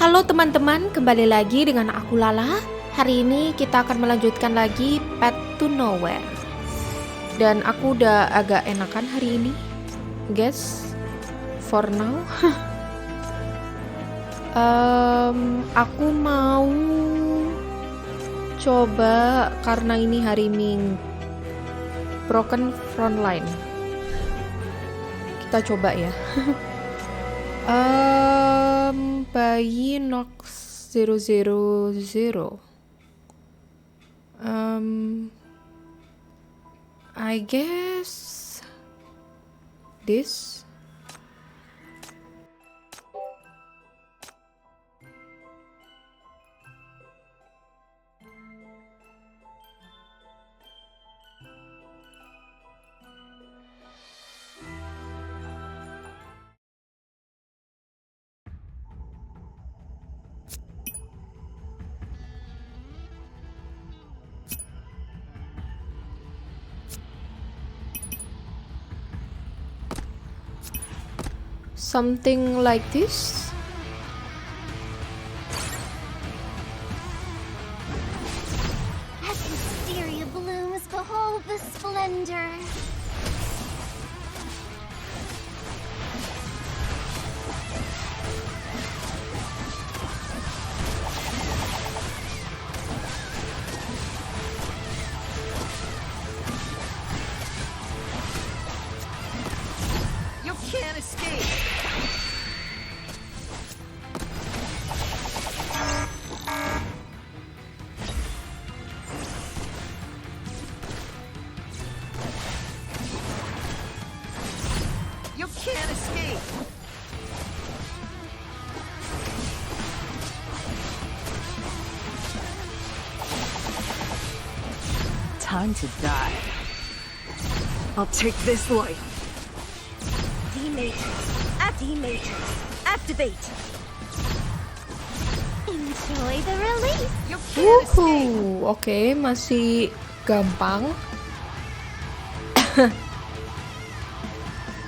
Halo teman-teman, kembali lagi dengan aku Lala. Hari ini kita akan melanjutkan lagi Path to Nowhere. Dan aku udah agak enakan hari ini, guys. For now. Aku mau coba karena ini hari Minggu. Broken Frontline. Kita coba ya. Bayi Nox 000. I guess this. Something like this. As hysteria blooms, behold the splendor. You can't escape. You can't escape. Time to die. I'll take this life. Dematrix. Activate. Enjoy the release. You can't escape. Oke, masih gampang.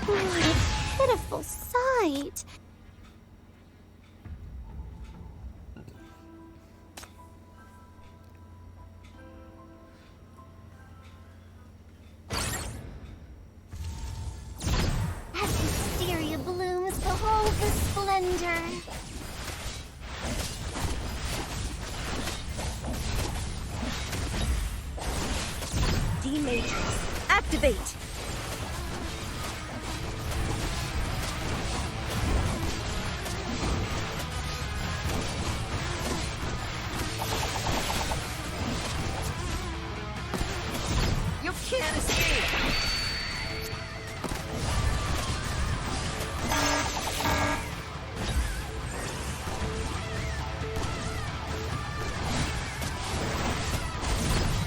What a pitiful sight. As hysteria blooms, behold the splendor. Dematrix. Activate. You can't escape.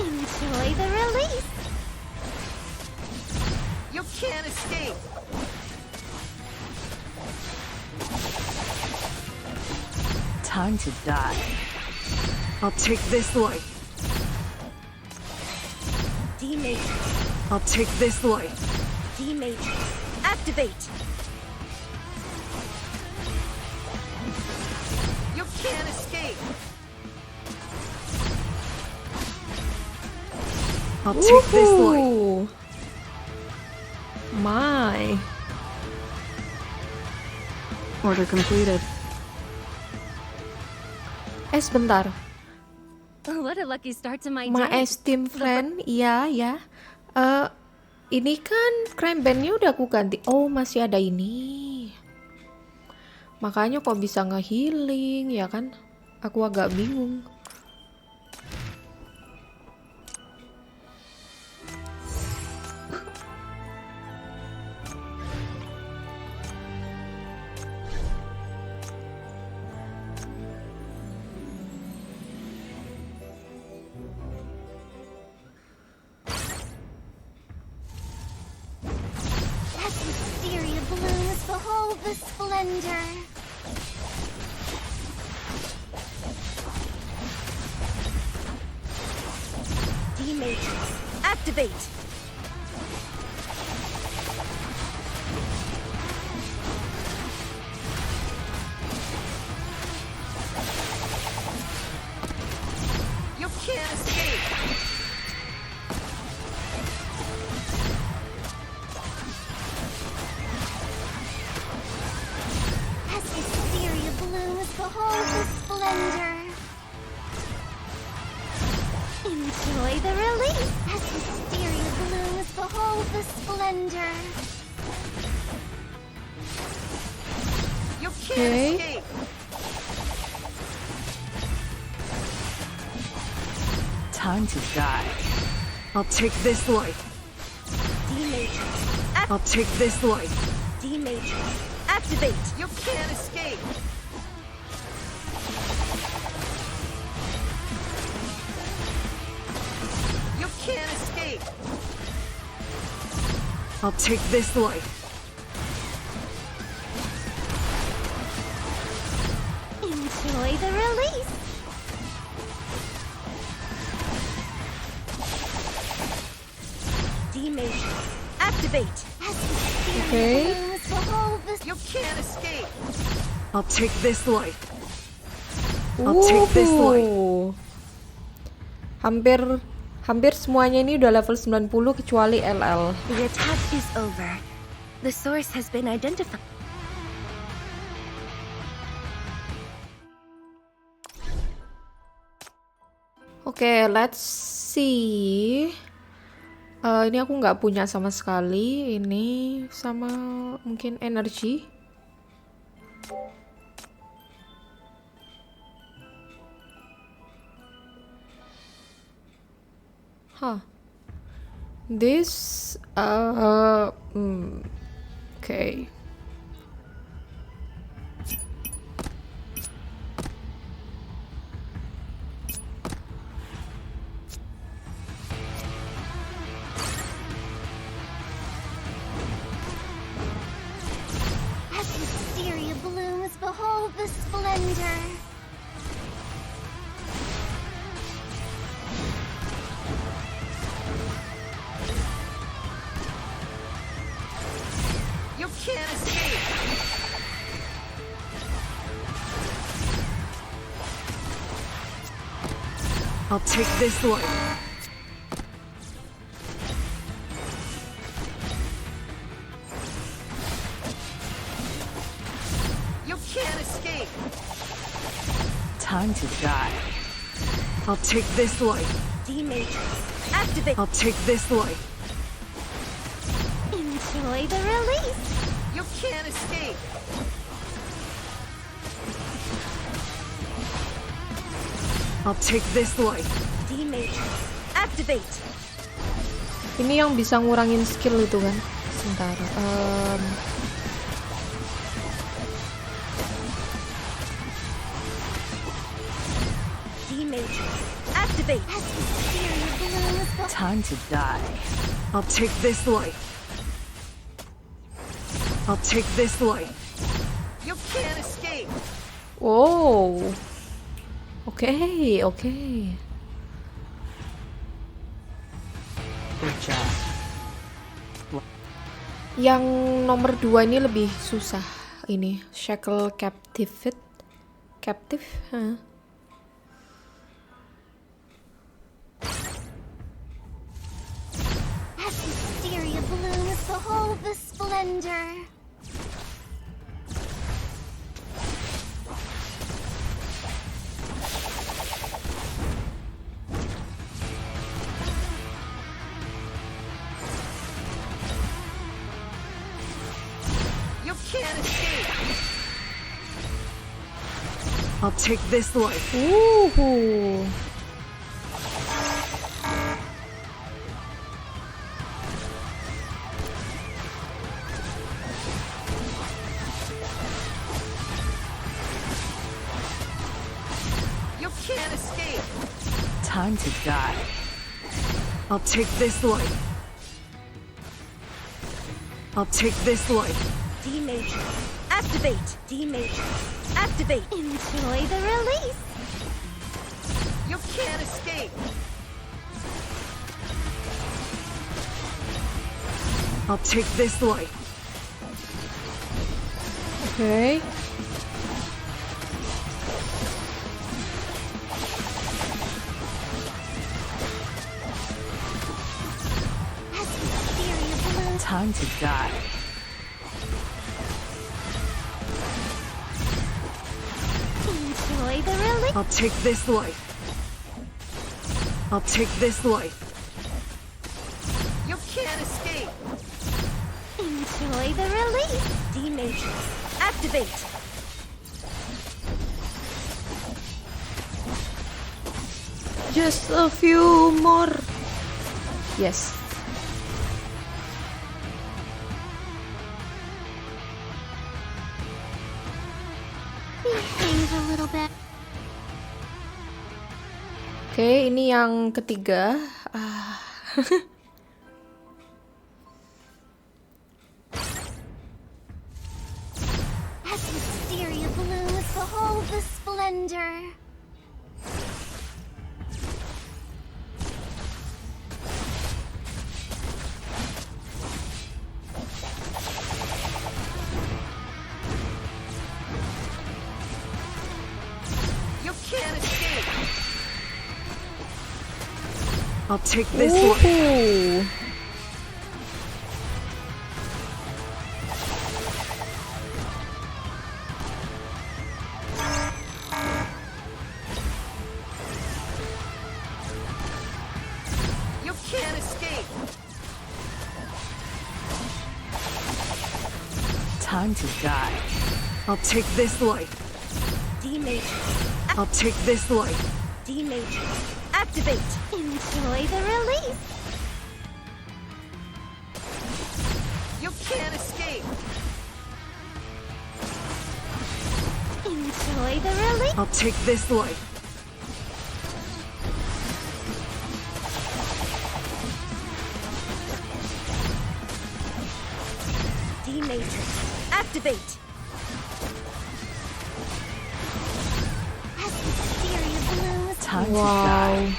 Enjoy the release. You can't escape. Time to die. I'll take this life. Dematrix. I'll take this life. Dematrix. Activate. You can't escape. I'll take this life. Woohoo. My. Order completed. Sebentar. What a lucky start to my My day. esteemed friend, iya ya. Ini kan crime bandnya udah aku ganti. Oh, masih ada ini. Makanya kok bisa nge-healing, ya kan? Aku agak bingung. As hysteria blooms, behold the splendor. Dematrix. Activate. the splendor. You can't Okay. escape. Time to die. I'll take this life. D-Matrix. I'll take this life. D-Matrix. Activate. You can't escape. You can't escape. I'll take this life. Enjoy the release. D-Matrix. Activate. As the spirit Okay. blooms, behold the You can't escape. I'll take this life. I'll take this life. Hampir semuanya ini udah level 90 kecuali LL. The attack is over. The source has been identified. Oke, let's see. Ini aku nggak punya sama sekali. Ini sama mungkin energi. Huh. This okay. As wisteria blooms, behold the splendor. You can't escape. I'll take this life. You can't escape. Time to die. I'll take this life. D-Matrix. Activate. I'll take this life. Enjoy the release. You can't escape. I'll take this life. D-Matrix. Activate. Ini yang bisa ngurangin skill itu kan. Sebentar. D-Matrix. Activate. As wisteria blooms, behold Time to die. I'll take this life. I'll take this life. You can't escape. Wow. Oke. Good job. Yang nomor 2 ini lebih susah. Ini Shackle Captive. Hah? As wisteria blooms, behold the splendor. You can't escape. I'll take this life. You can't escape. Time to die. I'll take this life. I'll take this life. D-Matrix. Activate. D-Matrix. Activate. Enjoy the release. You can't escape. I'll take this life. Oke. As wisteria blooms, Time to die. enjoy the release. I'll take this life. I'll take this life. You can't escape. Enjoy the release. D-matrix. Activate. Just a few more. Yes. Behave a little bit. Oke, ini yang ketiga. As hysteria blooms, behold the splendor. You can't escape. I'll take this one. Ooh. You can't escape. Time to die. I'll take this life. D-matrix. I'll take this life. D-matrix. Activate. Enjoy the release. You can't escape. Enjoy the release. I'll take this life. D-matrix. Activate. As hysteria blooms, Time to Wow. die.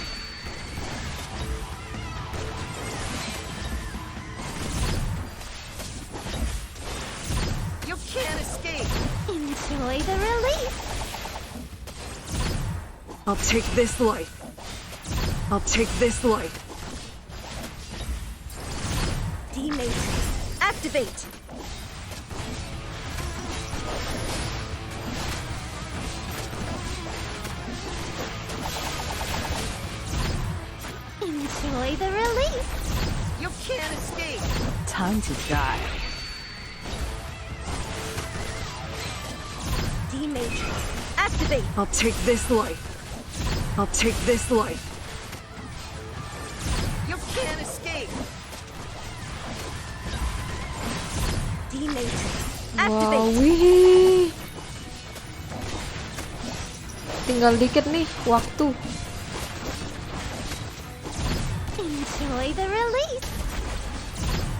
You can't escape. enjoy the release. I'll take this life. I'll take this life. D-matrix. Activate. Enjoy the release. You can't escape. Time to die. D-matrix. Activate. I'll take this life. I'll take this life. You can't escape. D-matrix. Wow, Activate. wih. Tinggal dikit nih waktu. Enjoy the release.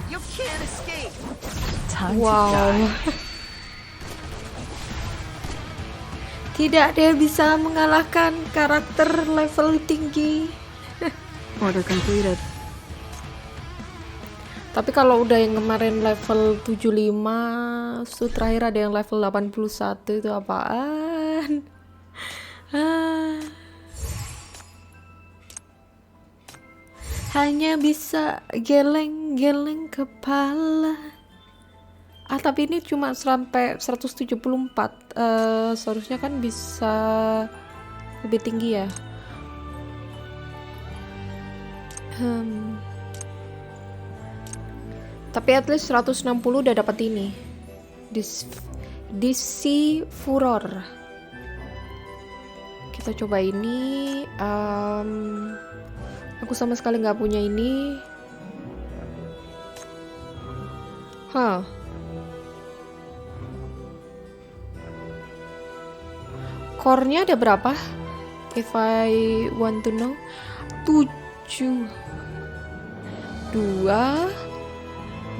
You can't escape. Time to Wow. die. Tidak ada yang bisa mengalahkan karakter level tinggi. Order completed. Tapi kalau udah yang kemarin level 75, su terakhir ada yang level 81 itu apaan? Hanya bisa geleng-geleng kepala. Tapi ini cuma sampai 174. Seharusnya kan bisa lebih tinggi ya. Tapi at least 160 udah dapat ini. DC Furor. Kita coba ini. Aku sama sekali nggak punya ini. Core-nya ada berapa? If I want to know. 7 2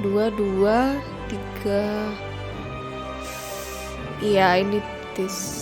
2 3. Iya, ini this.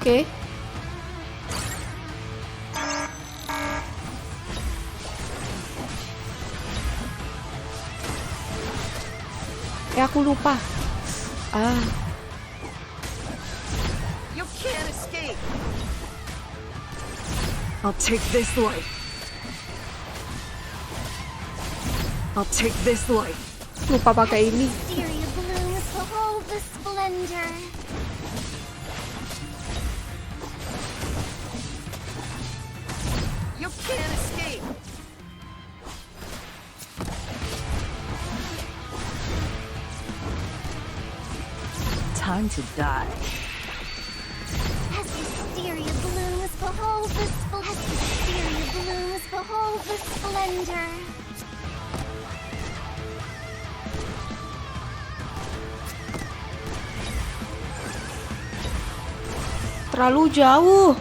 Oke. aku lupa. You can't escape. I'll take this life. I'll take this life. Lupa pakai ini. Wisteria blooms, behold the splendor. You can't escape. Time to die. As wisteria blooms, behold the As wisteria blooms, behold the splendor. Terlalu jauh.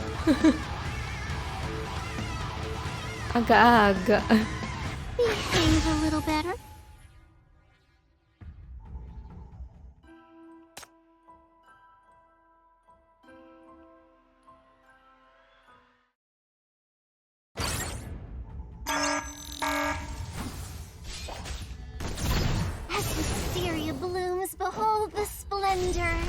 Agak-agak. Behave a little better. As wisteria blooms, behold the splendor.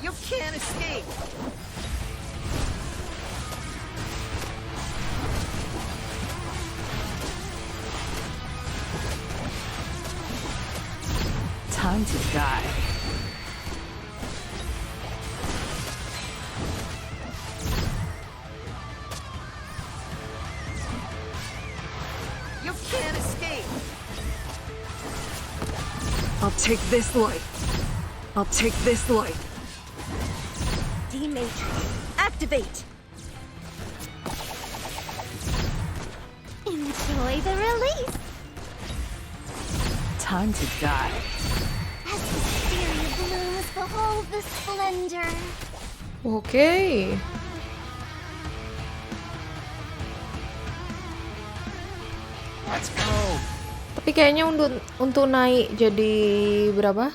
You can't escape. Time to die. You can't escape. I'll take this life. I'll take this life. Matrix, activate. Enjoy the release. Time to die. As wisteria blooms, behold the splendor. Oke. Let's go. Tapi kayaknya untuk naik jadi berapa?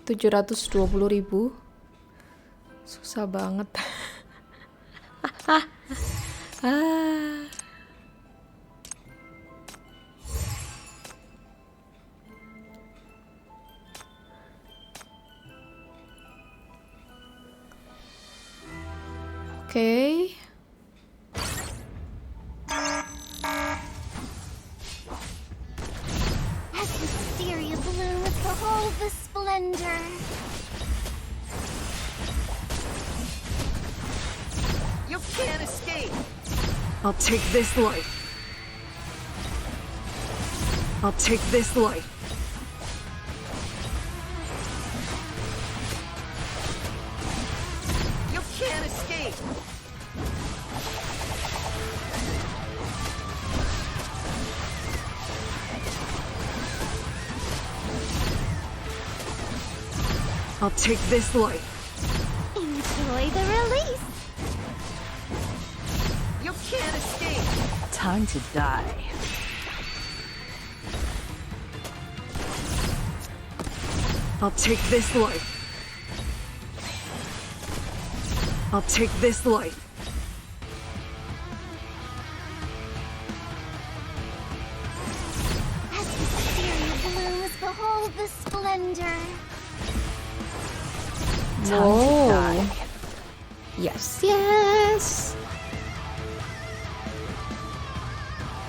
720.000. Susah banget. Oke. As wisteria blooms, behold the splendor. You can't escape. I'll take this life. I'll take this life. You can't escape. I'll take this life. Enjoy the release. You can't escape. Time to die. I'll take this life. I'll take this life. As wisteria blooms, behold the splendor. Time to Wow. die. Yes, yes.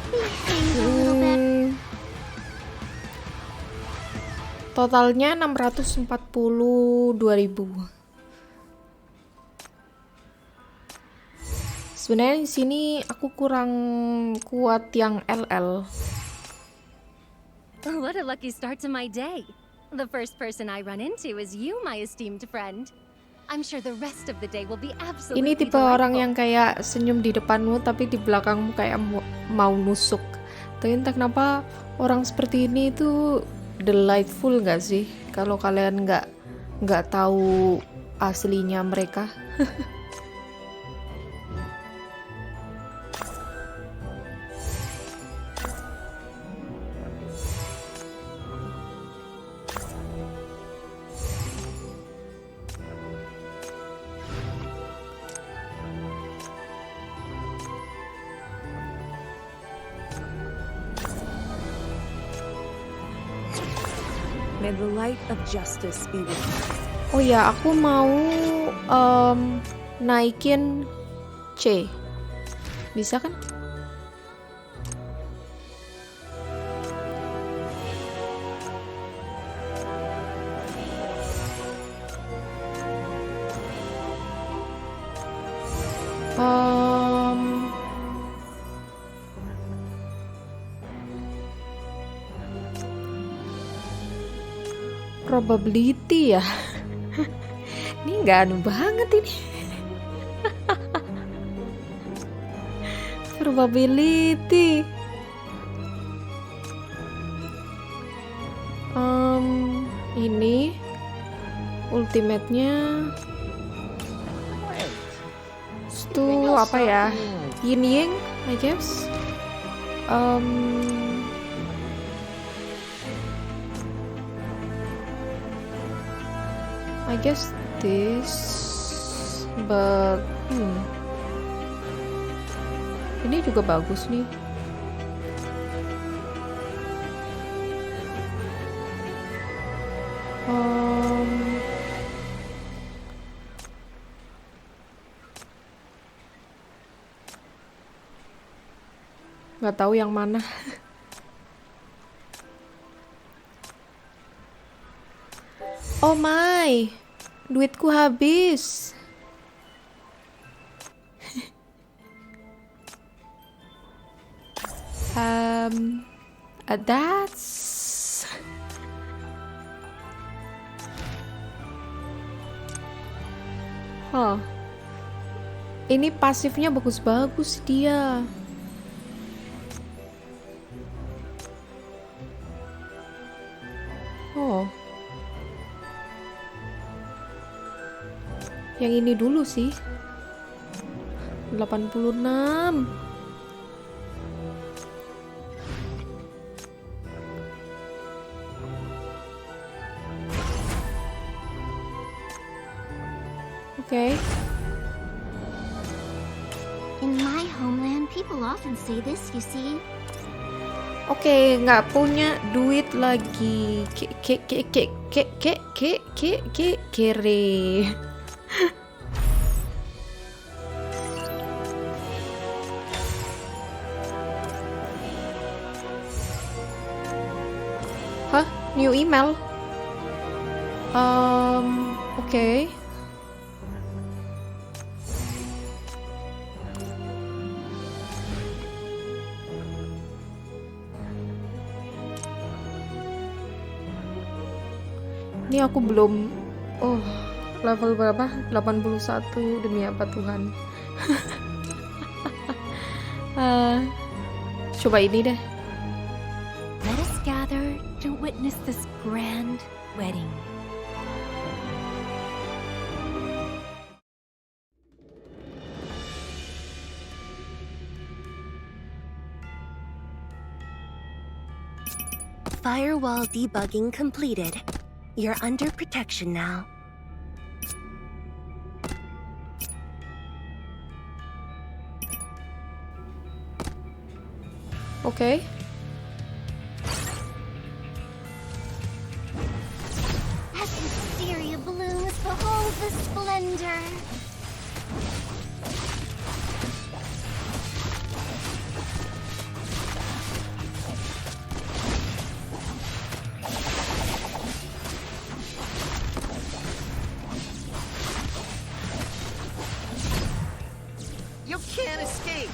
Behave a little better. Totalnya 642.000. Sebenarnya di sini aku kurang kuat yang LL. What a lucky start to my day. The first person I run into is you, my esteemed friend. I'm sure the rest of the day will be absolutely Ini tipe orang yang kayak senyum di depanmu tapi di belakangmu kayak mau nusuk. Tapi entah kenapa orang seperti ini tuh delightful gak sih? Kalau kalian nggak tahu aslinya mereka. May the light of justice be with you. Oh ya, aku mau naikin C. Bisa kan? Probability ya. Ini nggak anu banget ini. Probability. Ini ultimate-nya itu apa ya? Yin Yang, I guess. I guess this, but ini juga bagus nih. Nggak tahu yang mana. Oh my, duitku habis. That's ini pasifnya bagus-bagus dia. Yang ini dulu sih. 86. Okay. In my homeland, people often say this, you see. Oke, nggak punya duit lagi. Kere. Hah? New email? Oke. Ini aku belum. Oh, level berapa? 81, demi apa Tuhan. Coba ini deh. Let us gather to witness this grand wedding. Firewall debugging completed. You're under protection now. Okay. As hysteria blooms, behold the splendor. You can't escape.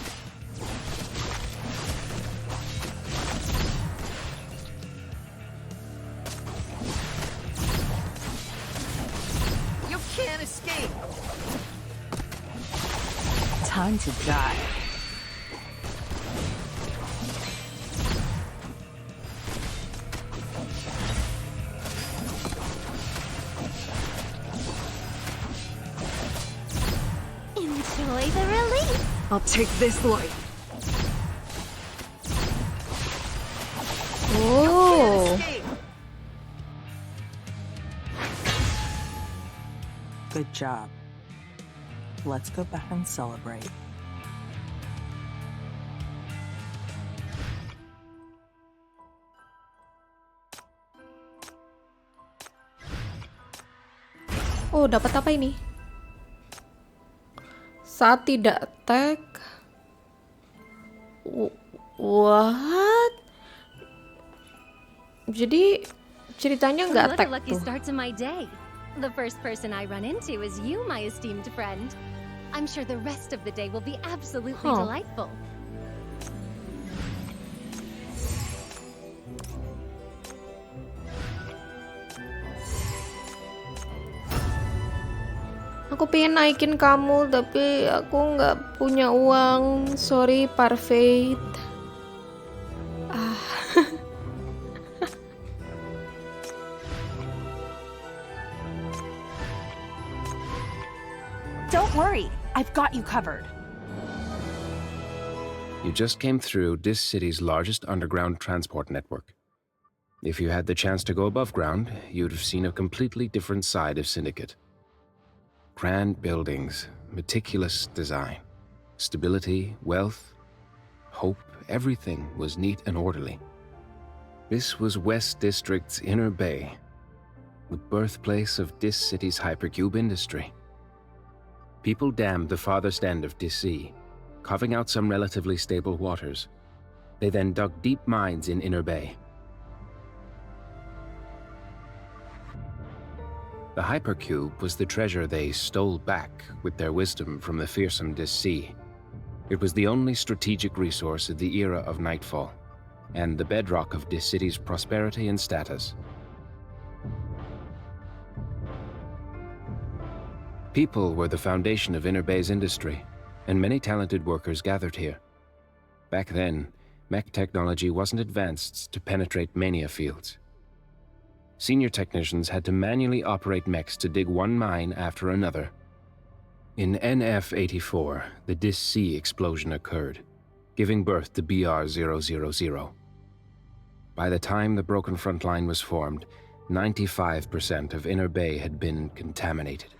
You can't escape. Time to die. Enjoy the release. I'll take this life. Oh. Escape. Good job. Let's go back and celebrate. Oh, dapat apa ini? Saat tidak tag. What? Jadi ceritanya nggak What tag a lucky tuh. start to my day. The first person I run into is you, my esteemed friend. I'm sure the rest of the day will be absolutely delightful. Aku pengen naikin kamu, tapi aku nggak punya uang. Sorry, Parfait. Don't worry, I've got you covered. You just came through this city's largest underground transport network. If you had the chance to go above ground, you'd have seen a completely different side of Syndicate. Grand buildings, meticulous design, stability, wealth, hope, everything was neat and orderly. This was West District's Inner Bay, the birthplace of this city's hypercube industry. People dammed the farthest end of this sea, carving out some relatively stable waters. They then dug deep mines in Inner Bay. The hypercube was the treasure they stole back with their wisdom from the fearsome Dis Sea. It was the only strategic resource of the era of Nightfall, and the bedrock of this city's prosperity and status. People were the foundation of Inner Bay's industry, and many talented workers gathered here. Back then, mech technology wasn't advanced to penetrate Mania fields. Senior technicians had to manually operate mechs to dig one mine after another. In NF-84, the Dis Sea explosion occurred, giving birth to BR-000. By the time the Broken Front Line was formed, 95% of Inner Bay had been contaminated.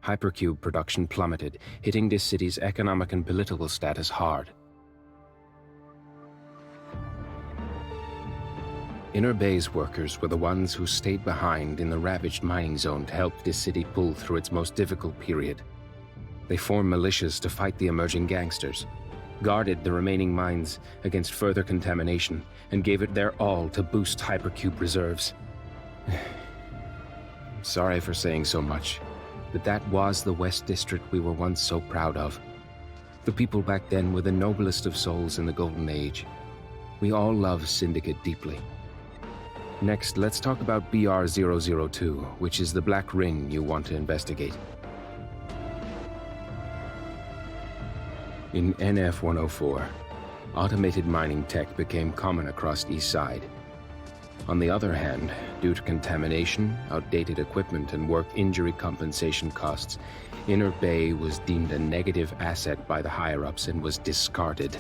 Hypercube production plummeted, hitting this city's economic and political status hard. Inner Bay's workers were the ones who stayed behind in the ravaged mining zone to help this city pull through its most difficult period. They formed militias to fight the emerging gangsters, guarded the remaining mines against further contamination, and gave it their all to boost Hypercube reserves. Sorry for saying so much, but that was the West District we were once so proud of. The people back then were the noblest of souls in the Golden Age. We all love Syndicate deeply. Next, let's talk about BR-002, which is the black ring you want to investigate. In NF-104, automated mining tech became common across East Side. On the other hand, due to contamination, outdated equipment, and work injury compensation costs, Inner Bay was deemed a negative asset by the higher-ups and was discarded.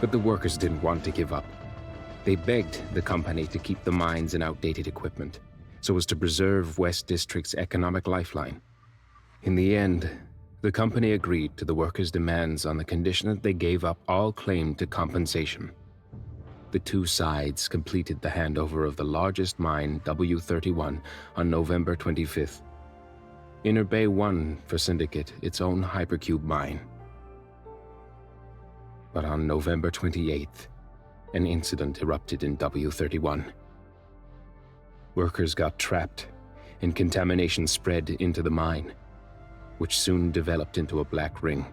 But the workers didn't want to give up. They begged the company to keep the mines and outdated equipment, so as to preserve West District's economic lifeline. In the end, the company agreed to the workers' demands on the condition that they gave up all claim to compensation. The two sides completed the handover of the largest mine, W31, on November 25th. Inner Bay won for Syndicate its own hypercube mine. But on November 28th, an incident erupted in W31. Workers got trapped, and contamination spread into the mine, which soon developed into a black ring,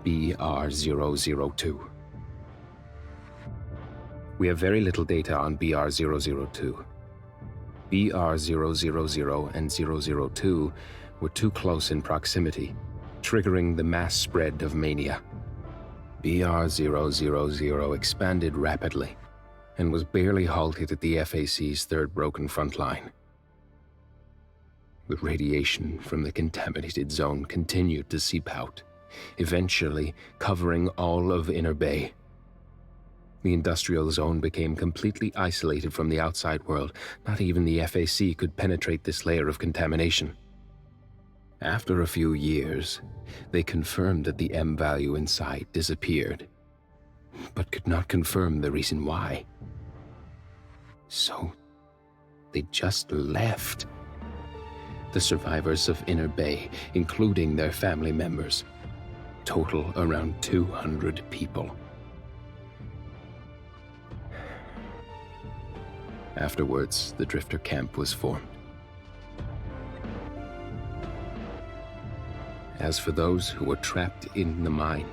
BR-002. We have very little data on BR-002. BR-000 and 002 were too close in proximity, triggering the mass spread of Mania. BR-000 expanded rapidly and was barely halted at the FAC's third Broken Front Line. The radiation from the contaminated zone continued to seep out, eventually covering all of Inner Bay. The industrial zone became completely isolated from the outside world. Not even the FAC could penetrate this layer of contamination. After a few years, they confirmed that the M value inside disappeared, but could not confirm the reason why. So, they just left. the survivors of Inner Bay, including their family members. Total around 200 people. Afterwards, the Drifter camp was formed. As for those who were trapped in the mine,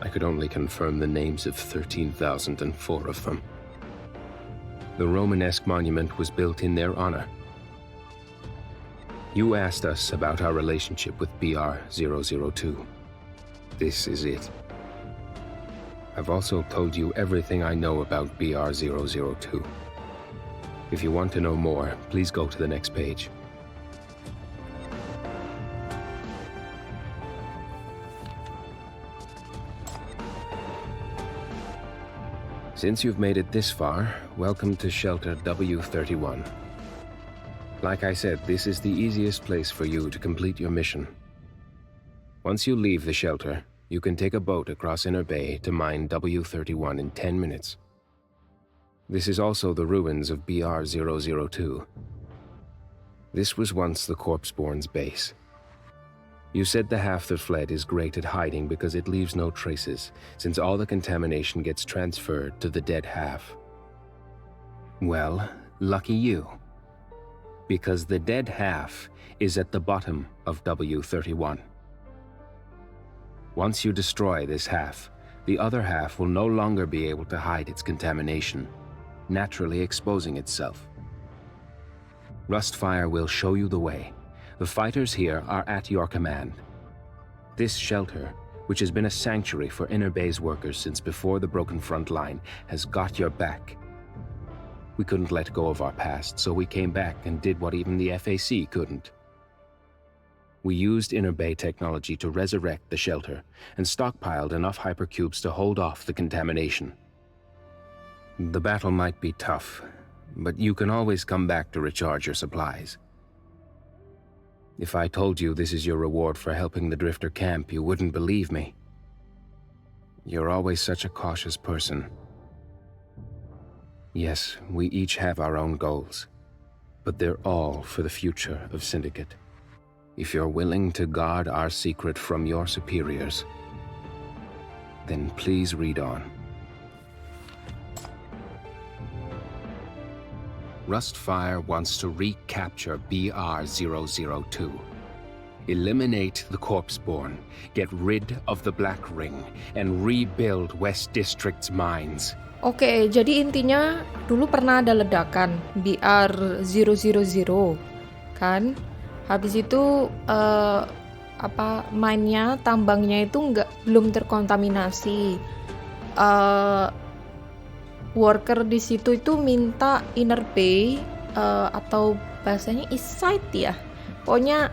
I could only confirm the names of 13,004 of them. The Romanesque monument was built in their honor. You asked us about our relationship with BR-002. This is it. I've also told you everything I know about BR-002. If you want to know more, please go to the next page. Since you've made it this far, welcome to Shelter W31. Like I said, this is the easiest place for you to complete your mission. Once you leave the shelter, you can take a boat across Inner Bay to mine W31 in 10 minutes. This is also the ruins of BR-002. This was once the Corpseborn's base. You said the half that fled is great at hiding because it leaves no traces, since all the contamination gets transferred to the dead half. Well, lucky you. Because the dead half is at the bottom of W31. Once you destroy this half, the other half will no longer be able to hide its contamination, naturally exposing itself. Rustfire will show you the way. The fighters here are at your command. This shelter, which has been a sanctuary for Inner Bay's workers since before the Broken Front line, has got your back. We couldn't let go of our past, so we came back and did what even the FAC couldn't. We used Inner Bay technology to resurrect the shelter and stockpiled enough hypercubes to hold off the contamination. The battle might be tough, but you can always come back to recharge your supplies. If I told you this is your reward for helping the Drifter camp, you wouldn't believe me. You're always such a cautious person. Yes, we each have our own goals, but they're all for the future of Syndicate. If you're willing to guard our secret from your superiors, then please read on. Rustfire wants to recapture BR-002. Eliminate the Corpseborn, get rid of the Black Ring, and rebuild West District's mines. Oke, jadi intinya dulu pernah ada ledakan BR-000 kan. Habis itu mine-nya, tambangnya itu belum terkontaminasi. Worker di situ itu minta Inner Bay atau bahasanya East Side ya. Pokoknya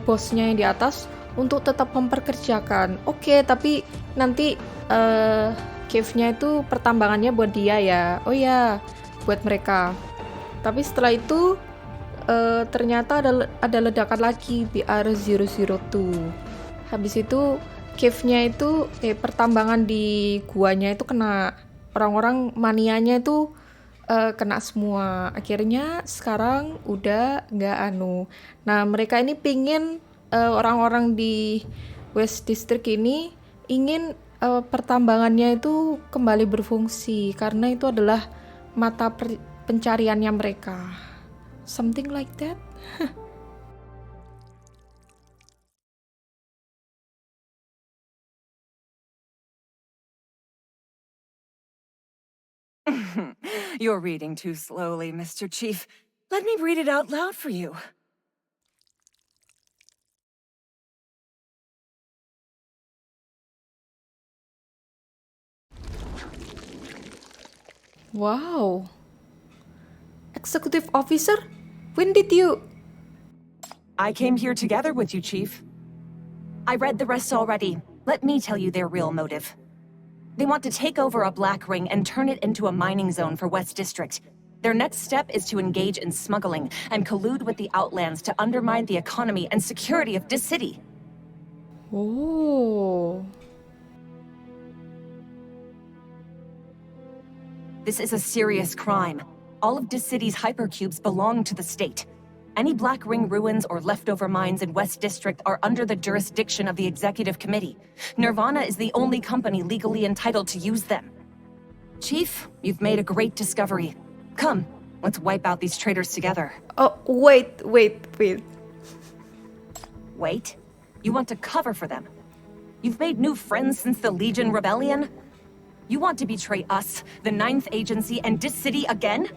bosnya yang di atas untuk tetap memperkerjakan. Oke, tapi nanti cave-nya itu pertambangannya buat dia ya. Oh ya, buat mereka. Tapi setelah itu ternyata ada ledakan lagi BR-002. Habis itu cave-nya itu pertambangan di guanya itu kena. Orang-orang manianya itu kena semua. Akhirnya sekarang udah nggak anu. Nah, mereka ini pingin orang-orang di West District ini ingin pertambangannya itu kembali berfungsi karena itu adalah mata pencariannya mereka. Something like that. You're reading too slowly, Mr. Chief. Let me read it out loud for you. Wow. Executive officer? When did you... I came here together with you, Chief. I read the rest already. Let me tell you their real motive. They want to take over a Black Ring and turn it into a mining zone for West District. Their next step is to engage in smuggling and collude with the outlands to undermine the economy and security of this city. Oh. This is a serious crime. All of this city's hypercubes belong to the state. Any Black Ring ruins or leftover mines in West District are under the jurisdiction of the Executive Committee. Nirvana is the only company legally entitled to use them. Chief, you've made a great discovery. Come, let's wipe out these traitors together. Oh, wait. Wait? You want to cover for them? You've made new friends since the Legion Rebellion? You want to betray us, the Ninth Agency, and this city again?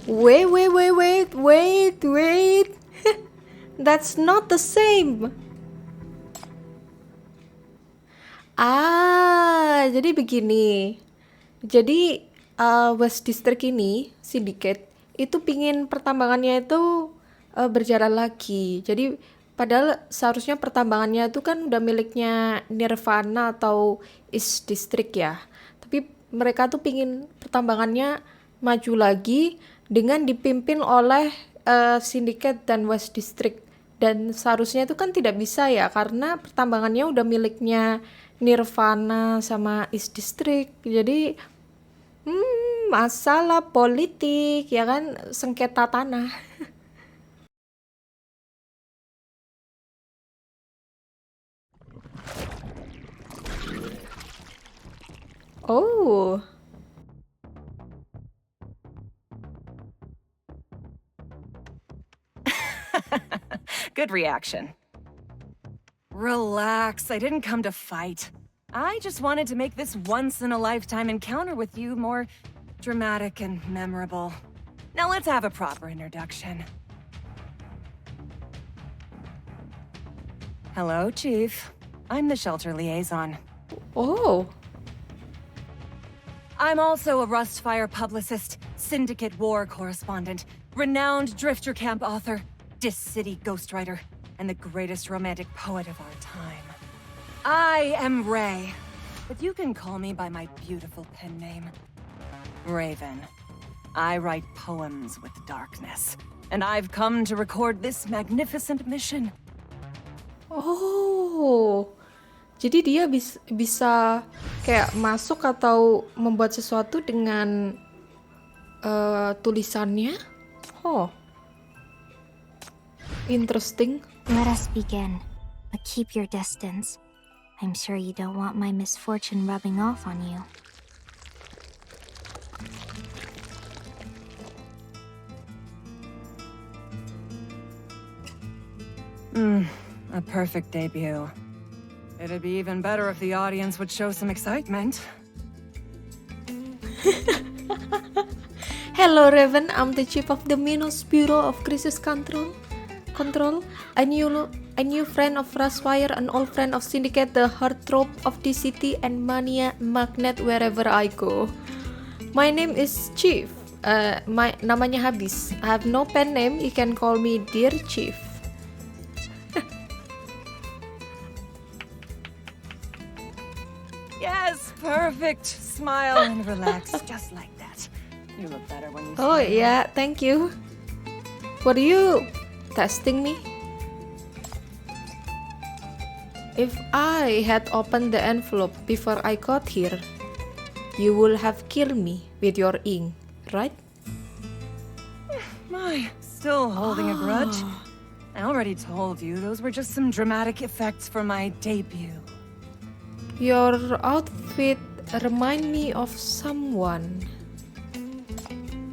Wait. That's not the same. Jadi begini. Jadi West District ini, Syndicate, itu pingin pertambangannya itu berjalan lagi. Jadi padahal seharusnya pertambangannya itu kan udah miliknya Nirvana atau East District ya. Tapi mereka tuh pingin pertambangannya maju lagi dengan dipimpin oleh Syndicate dan West District. Dan seharusnya itu kan tidak bisa ya, karena pertambangannya udah miliknya Nirvana sama East District. Jadi masalah politik ya kan, sengketa tanah. Oh. Good reaction. Relax, I didn't come to fight. I just wanted to make this once-in-a-lifetime encounter with you more dramatic and memorable. Now let's have a proper introduction. Hello, Chief. I'm the shelter liaison. Oh. I'm also a Rustfire publicist, Syndicate war correspondent, renowned Drifter Camp author, Dis City ghostwriter, and the greatest romantic poet of our time. I am Ray, but you can call me by my beautiful pen name, Raven. I write poems with darkness, and I've come to record this magnificent mission. Oh. Jadi dia bisa kayak masuk atau membuat sesuatu dengan tulisannya. Oh. Interesting. Let us begin, but keep your distance. I'm sure you don't want my misfortune rubbing off on you. A perfect debut. It'd be even better if the audience would show some excitement. Hello Raven, I'm the Chief of the Minos Bureau of Crisis Control. A new friend of Rustfire, an old friend of Syndicate, the heartthrob of this city, and Mania magnet wherever I go. My name is Chief. Namanya habis. I have no pen name. You can call me Dear Chief. Yes, perfect. Smile and relax, just like that. You look better when you Oh smile. yeah, thank you. Were you testing me? If I had opened the envelope before I got here, you would have killed me with your ink, right? My, still holding a grudge? I already told you, those were just some dramatic effects for my debut. Your outfit remind me of someone.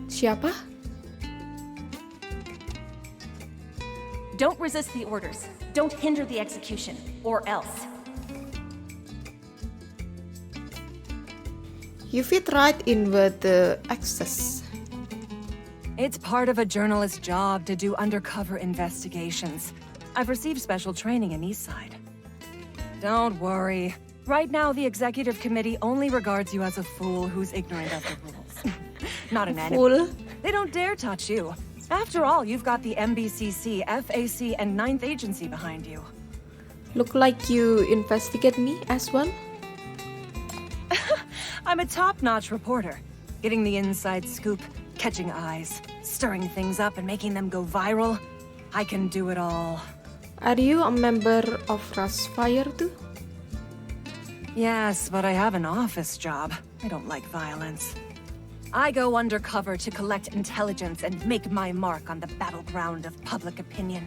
Siapa? Don't resist the orders. Don't hinder the execution, or else. You fit right in with the access. It's part of a journalist's job to do undercover investigations. I've received special training in Eastside. Don't worry. Right now, the Executive Committee only regards you as a fool who's ignorant of the rules. Not an enemy. Fool? They don't dare touch you. After all, you've got the MBCC, FAC, and Ninth Agency behind you. Look like you investigate me as well? I'm a top-notch reporter, getting the inside scoop, catching eyes, stirring things up and making them go viral. I can do it all. Are you a member of Rustfire too? Yes, but I have an office job. I don't like violence. I go undercover to collect intelligence and make my mark on the battleground of public opinion.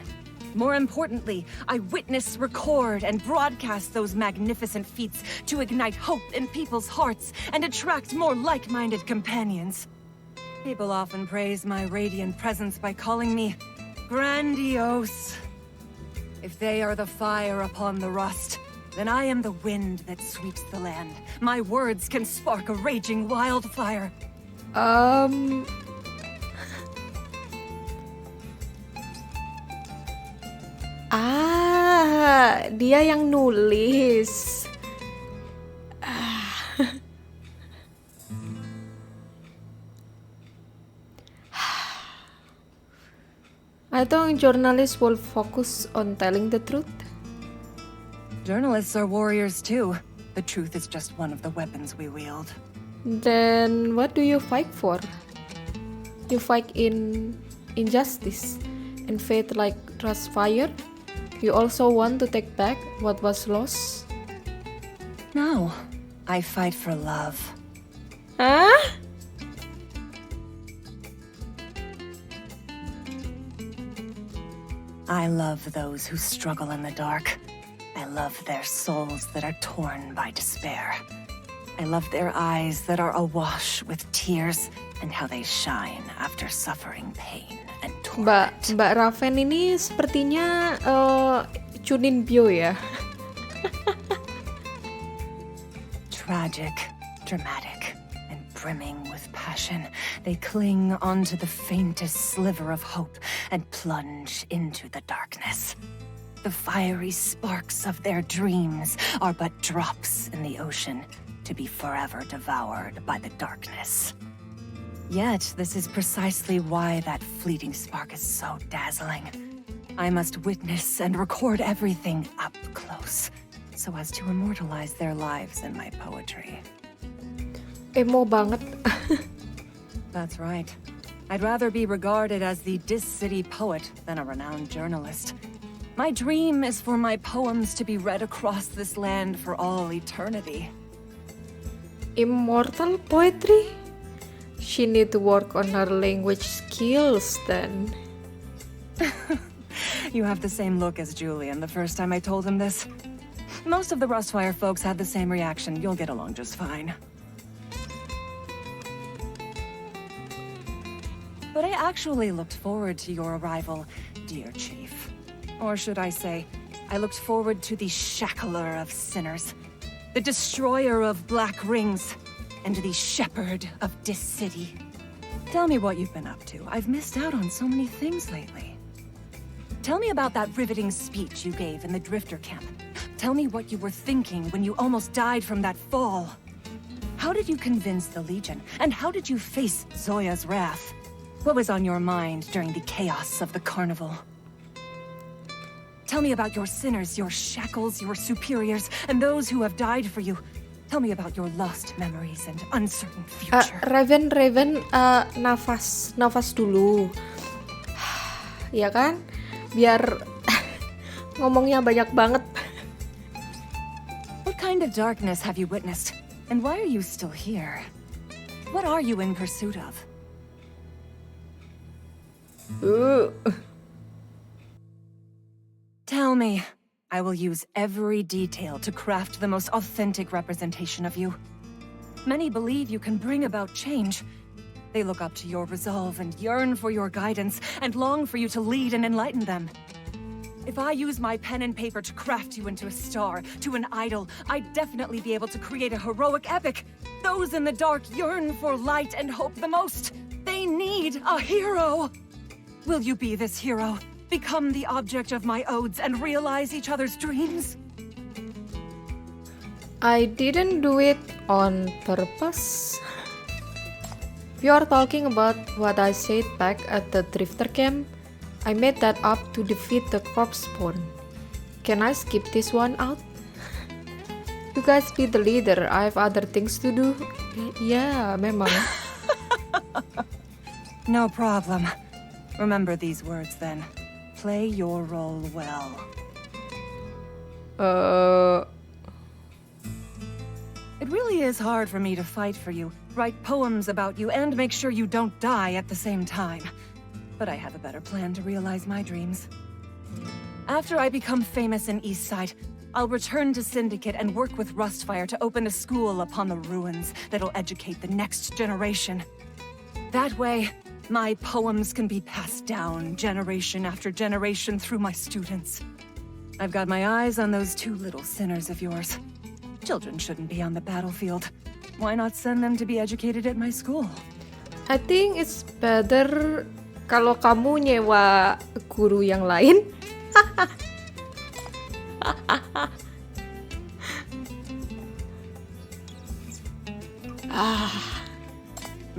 More importantly, I witness, record, and broadcast those magnificent feats to ignite hope in people's hearts and attract more like-minded companions. People often praise my radiant presence by calling me grandiose. If they are the fire upon the rust, then I am the wind that sweeps the land. My words can spark a raging wildfire. Dia yang nulis. I think journalists will focus on telling the truth. Journalists are warriors too. The truth is just one of the weapons we wield. Then what do you fight for? You fight in injustice and faith like trust fire? You also want to take back what was lost? No, I fight for love. Huh? I love those who struggle in the dark. I love their souls that are torn by despair. I love their eyes that are awash with tears and how they shine after suffering pain and torment. Mbak Raven ini sepertinya Chunin Bio ya. Tragic, dramatic, and brimming with passion, they cling onto the faintest sliver of hope and plunge into the darkness. The fiery sparks of their dreams are but drops in the ocean to be forever devoured by the darkness. Yet, this is precisely why that fleeting spark is so dazzling. I must witness and record everything up close, so as to immortalize their lives in my poetry. Emo banget. That's right. I'd rather be regarded as the dis-city poet than a renowned journalist. My dream is for my poems to be read across this land for all eternity. Immortal poetry? She need to work on her language skills then. You have the same look as Julian the first time I told him this. Most of the Rustfire folks had the same reaction. You'll get along just fine. But I actually looked forward to your arrival, dear Chief. Or should I say, I looked forward to the shackler of sinners, the destroyer of black rings, and the shepherd of dis-city. Tell me what you've been up to. I've missed out on so many things lately. Tell me about that riveting speech you gave in the Drifter camp. Tell me what you were thinking when you almost died from that fall. How did you convince the Legion? And how did you face Zoya's wrath? What was on your mind during the chaos of the carnival? Tell me about your sinners, your shackles, your superiors, and those who have died for you. Tell me about your lost memories and uncertain future. Raven, nafas dulu. Ya kan? Biar ngomongnya banyak banget. What kind of darkness have you witnessed? And why are you still here? What are you in pursuit of? Tell me. I will use every detail to craft the most authentic representation of you. Many believe you can bring about change. They look up to your resolve and yearn for your guidance and long for you to lead and enlighten them. If I use my pen and paper to craft you into a star, to an idol, I'd definitely be able to create a heroic epic. Those in the dark yearn for light and hope the most. They need a hero. Will you be this hero? Become the object of my odes and realize each other's dreams? I didn't do it on purpose. If you are talking about what I said back at the Drifter camp, I made that up to defeat the corpse spawn. Can I skip this one out? You guys be the leader, I have other things to do. Yeah, memang. No problem. Remember these words then. Play your role well. It really is hard for me to fight for you, write poems about you, and make sure you don't die at the same time. But I have a better plan to realize my dreams. After I become famous in Eastside, I'll return to Syndicate and work with Rustfire to open a school upon the ruins that'll educate the next generation. That way, my poems can be passed down generation after generation through my students. I've got my eyes on those two little sinners of yours. Children shouldn't be on the battlefield. Why not send them to be educated at my school? I think it's better kalau kamu nyewa guru yang lain.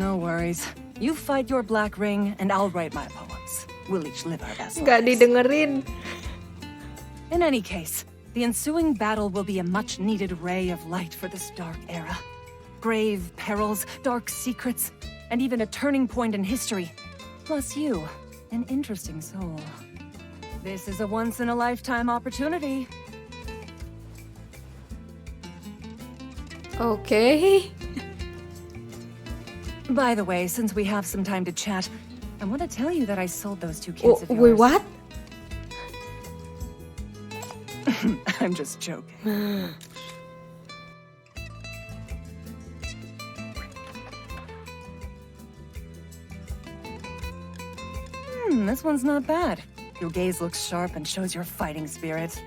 No worries. You fight your black ring, and I'll write my poems. We'll each live our best Nggak lives. didengerin. In any case, the ensuing battle will be a much-needed ray of light for this dark era. Grave perils, dark secrets, and even a turning point in history. Plus you, an interesting soul. This is a once-in-a-lifetime opportunity. Okay. By the way, since we have some time to chat, I want to tell you that I sold those two kids of yours. Wait, what? I'm just joking. This one's not bad. Your gaze looks sharp and shows your fighting spirit.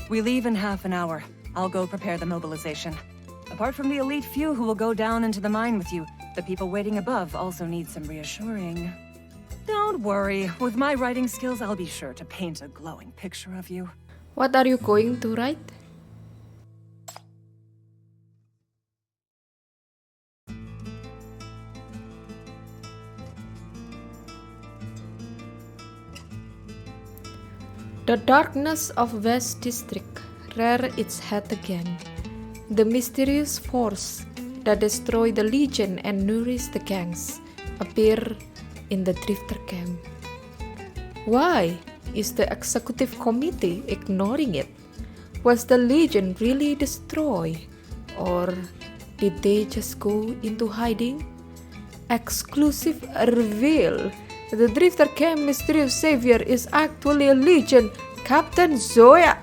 We leave in half an hour. I'll go prepare the mobilization. Apart from the elite few who will go down into the mine with you, the people waiting above also need some reassuring. Don't worry. With my writing skills, I'll be sure to paint a glowing picture of you. What are you going to write? The darkness of West District reared its head again. The mysterious force that destroyed the Legion and nourished the gangs appeared in the Drifter camp. Why is the executive committee ignoring it? Was the Legion really destroyed? Or did they just go into hiding? Exclusive reveal. The Drifter camp mysterious savior is actually a Legion, Captain Zoya.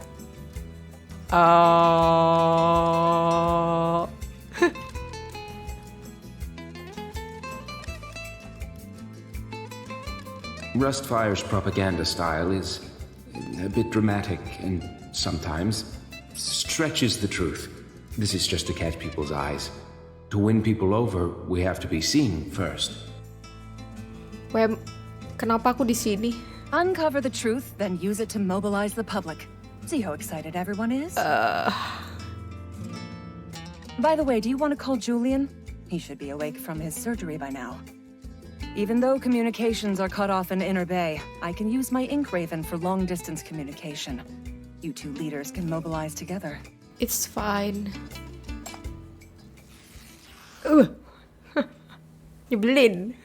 Rustfire's propaganda style is a bit dramatic and sometimes stretches the truth. This is just to catch people's eyes. To win people over, we have to be seen first. Wem, kenapa aku di sini? Uncover the truth, then use it to mobilize the public. See how excited everyone is? By the way, do you want to call Julian? He should be awake from his surgery by now. Even though communications are cut off in Inner Bay, I can use my Ink Raven for long-distance communication. You two leaders can mobilize together. It's fine. Nyebelin.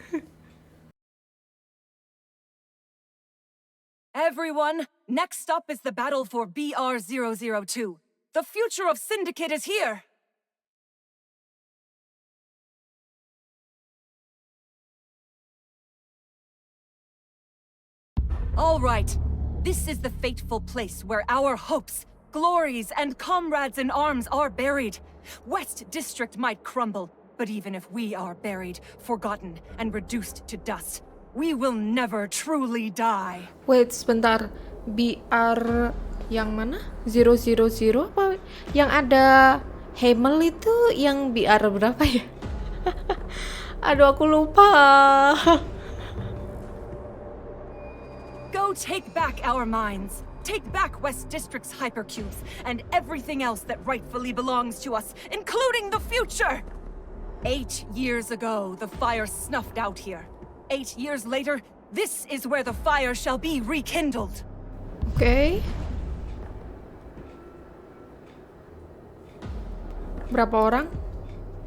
Everyone, next up is the battle for BR-002. The future of Syndicate is here! All right, this is the fateful place where our hopes, glories, and comrades in arms are buried. West District might crumble, but even if we are buried, forgotten, and reduced to dust, we will never truly die. Wait, sebentar. BR yang mana? 000 apa? Yang ada Hamel itu yang BR berapa ya? Aduh, aku lupa. Go take back our mines. Take back West District's hypercubes and everything else that rightfully belongs to us, including the future! 8 years ago, the fire snuffed out here. 8 years later, this is where the fire shall be rekindled. Oke. Berapa orang?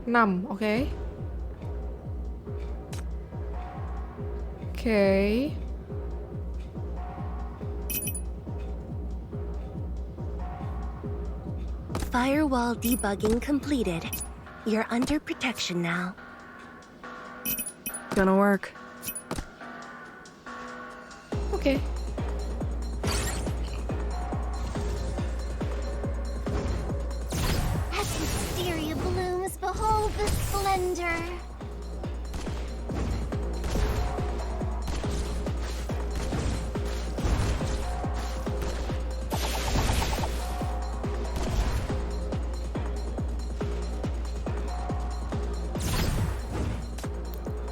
6, oke. Oke. Firewall debugging completed. You're under protection now. Gonna work. Oke. As wisteria blooms, behold the splendor.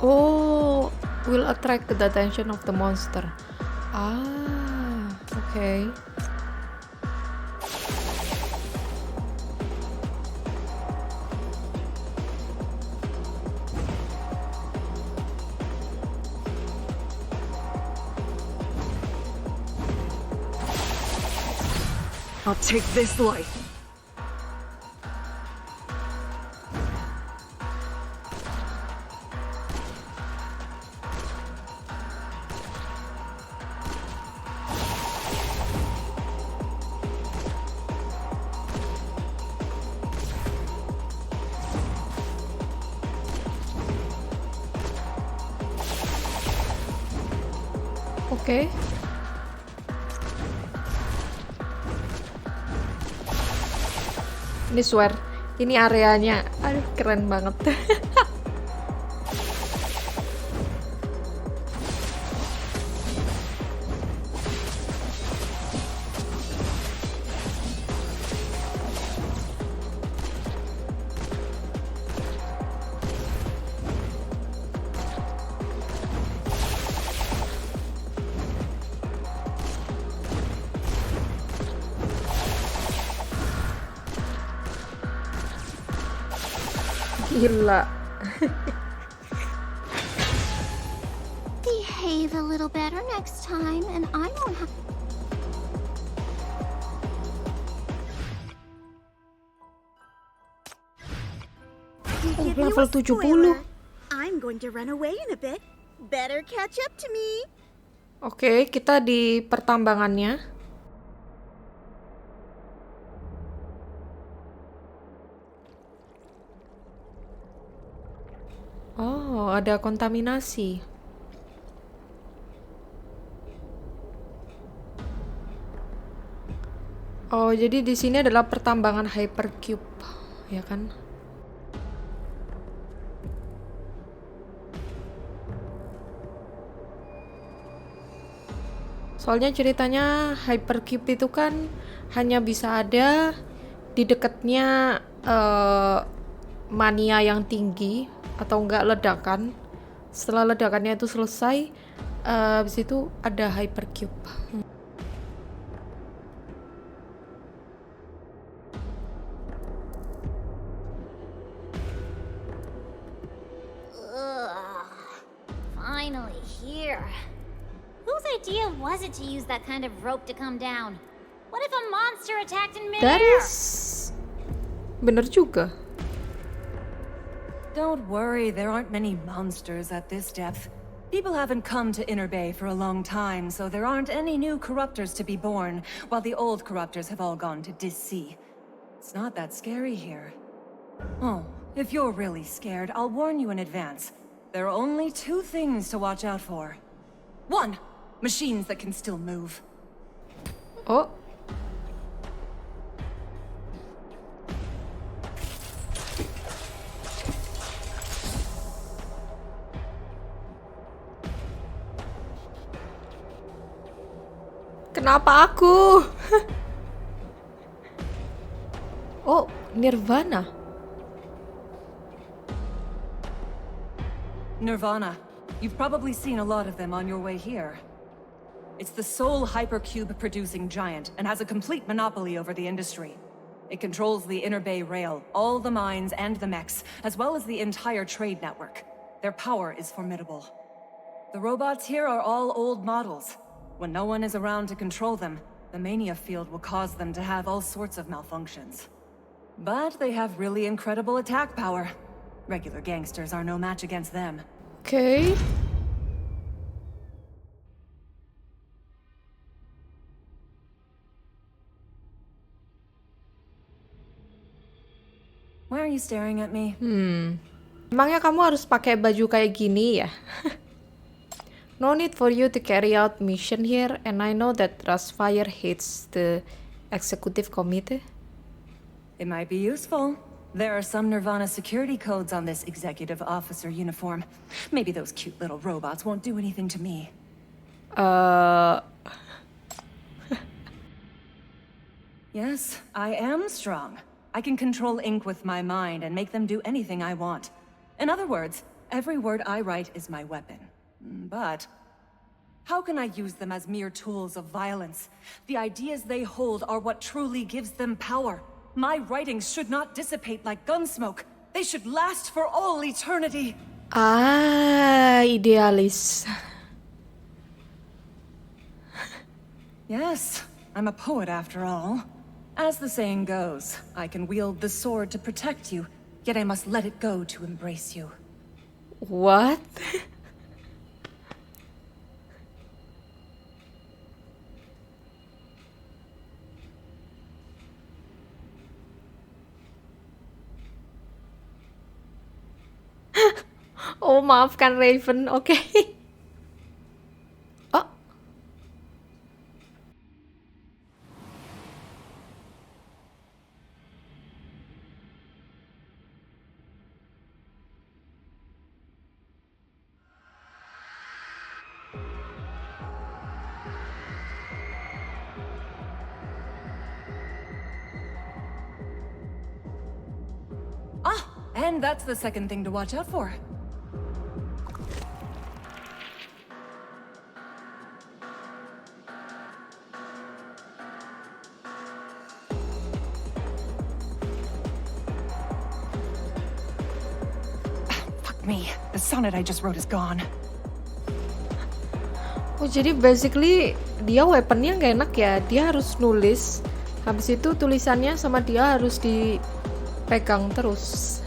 Oh, will attract the attention of the monster. Ah, oke. I'll take this life. Oke. Ini swear, ini areanya, aduh keren banget. Gila. Behave a little better next time, and I won't have. Level 70. I'm going to run away in a bit. Better catch up to me. Oke, kita di pertambangannya. Oh, ada kontaminasi. Oh, jadi di sini adalah pertambangan hypercube, ya kan? Soalnya ceritanya hypercube itu kan hanya bisa ada di dekatnya mania yang tinggi atau enggak ledakan. Setelah ledakannya itu selesai, habis itu ada hypercube. Finally here. Whose idea was it to use that kind of rope to come down? What if a monster attacked in midair? That is bener juga. Don't worry, there aren't many monsters at this depth. People haven't come to Inner Bay for a long time, so there aren't any new corruptors to be born, while the old corruptors have all gone to Dis-Sea. It's not that scary here. Oh, if you're really scared, I'll warn you in advance. There are only two things to watch out for. One, machines that can still move. Oh. Kenapa aku? Oh, Nirvana. Nirvana. You've probably seen a lot of them on your way here. It's the sole hypercube-producing giant and has a complete monopoly over the industry. It controls the Inner Bay Rail, all the mines and the mechs, as well as the entire trade network. Their power is formidable. The robots here are all old models. When no one is around to control them, the Mania field will cause them to have all sorts of malfunctions. But they have really incredible attack power. Regular gangsters are no match against them. Okay. Why are you staring at me? Emangnya kamu harus pakai baju kayak gini ya? No need for you to carry out mission here, and I know that Trustfire hates the executive committee. It might be useful. There are some Nirvana security codes on this executive officer uniform. Maybe those cute little robots won't do anything to me. Yes, I am strong. I can control ink with my mind and make them do anything I want. In other words, every word I write is my weapon. But how can I use them as mere tools of violence? The ideas they hold are what truly gives them power. My writings should not dissipate like gunsmoke. They should last for all eternity. Idealis. Yes, I'm a poet after all. As the saying goes, I can wield the sword to protect you, yet I must let it go to embrace you. What? Oh, maafkan Raven, oke. Oh. And that's the second thing to watch out for. Fuck me. The sonnet I just wrote is gone. Oh, jadi basically dia weaponnya nggak enak ya. Dia harus nulis. Habis itu tulisannya sama dia harus dipegang terus.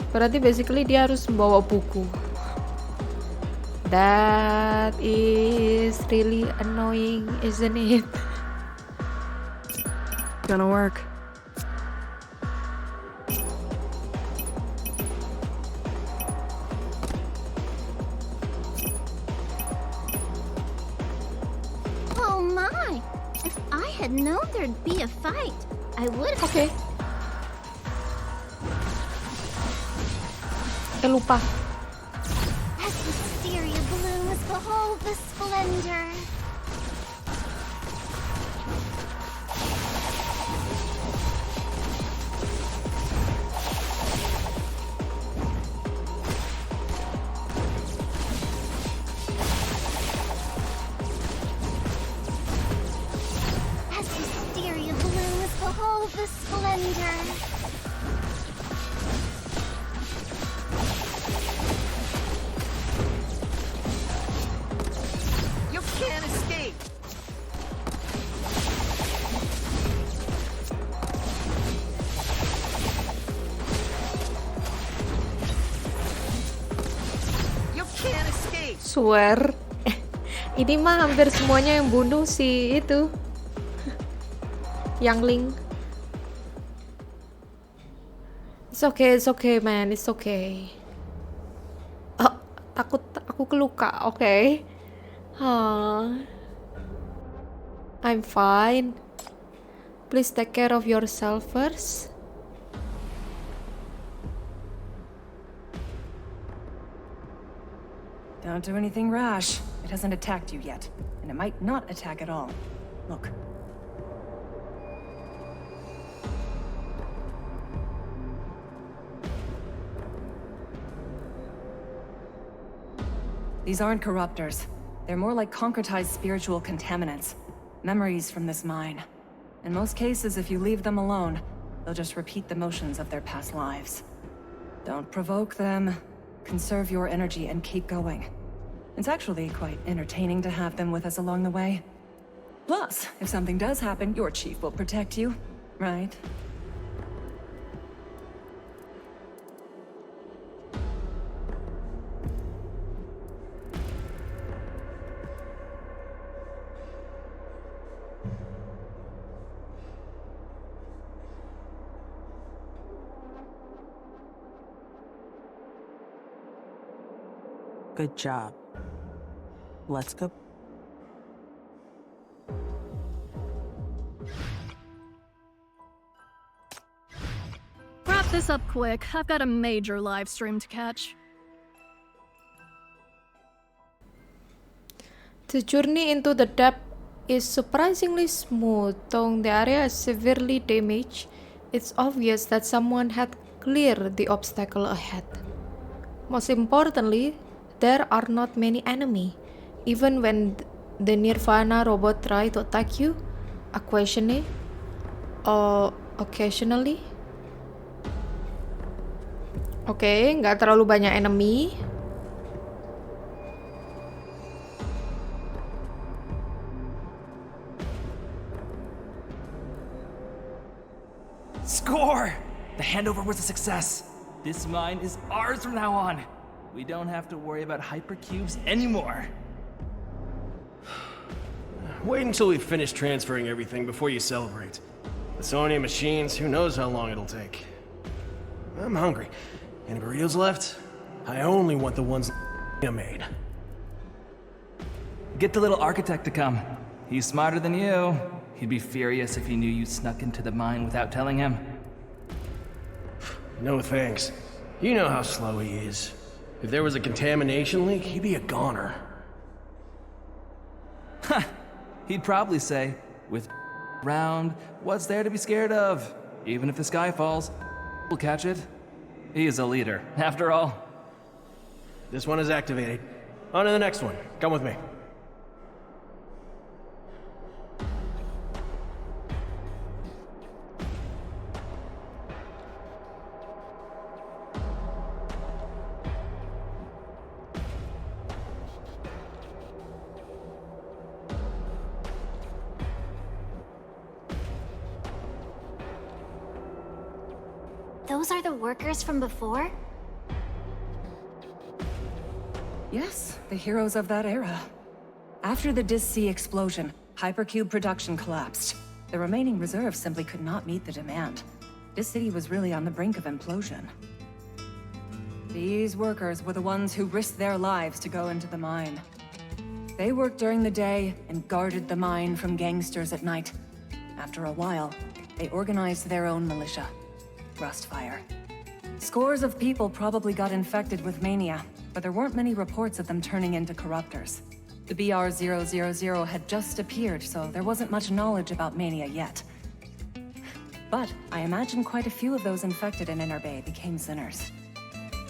Berarti basically dia harus membawa buku. That is really annoying, isn't it? Gonna work. Oh my! If I had known there'd be a fight, I would have. Okay. Lupa. As wisteria blooms, behold the splendor. As wisteria blooms, behold the splendor. Swear. Ini mah hampir semuanya yang bunuh si itu. Yang Link. It's okay man, it's okay. Oh, takut aku keluka, okay? I'm fine. Please take care of yourself first. Don't do anything rash. It hasn't attacked you yet, and it might not attack at all. Look. These aren't corruptors. They're more like concretized spiritual contaminants. Memories from this mine. In most cases, if you leave them alone, they'll just repeat the motions of their past lives. Don't provoke them. Conserve your energy and keep going. It's actually quite entertaining to have them with us along the way. Plus, if something does happen, your chief will protect you, right? Good job. Let's go. Wrap this up quick. I've got a major live stream to catch. The journey into the depth is surprisingly smooth, though the area is severely damaged. It's obvious that someone had cleared the obstacle ahead. Most importantly, there are not many enemies. Even when the Nirvana robot try to attack you, occasionally. Oke, nggak terlalu banyak enemy. Score! The handover was a success. This mine is ours from now on. We don't have to worry about hypercubes anymore. Wait until we finish transferring everything before you celebrate. The Sony machines, who knows how long it'll take. I'm hungry. Any burritos left? I only want the ones made. Get the little architect to come. He's smarter than you. He'd be furious if he knew you snuck into the mine without telling him. No thanks. You know how slow he is. If there was a contamination leak, he'd be a goner. Ha! He'd probably say, with round, what's there to be scared of? Even if the sky falls, we'll catch it. He's a leader, after all. This one is activated. On to the next one. Come with me. Those are the workers from before? Yes, the heroes of that era. After the Dis-C explosion, hypercube production collapsed. The remaining reserves simply could not meet the demand. This city was really on the brink of implosion. These workers were the ones who risked their lives to go into the mine. They worked during the day and guarded the mine from gangsters at night. After a while, they organized their own militia. Rustfire. Scores of people probably got infected with Mania, but there weren't many reports of them turning into corruptors. The BR-000 had just appeared, so there wasn't much knowledge about Mania yet. But I imagine quite a few of those infected in Inner Bay became sinners.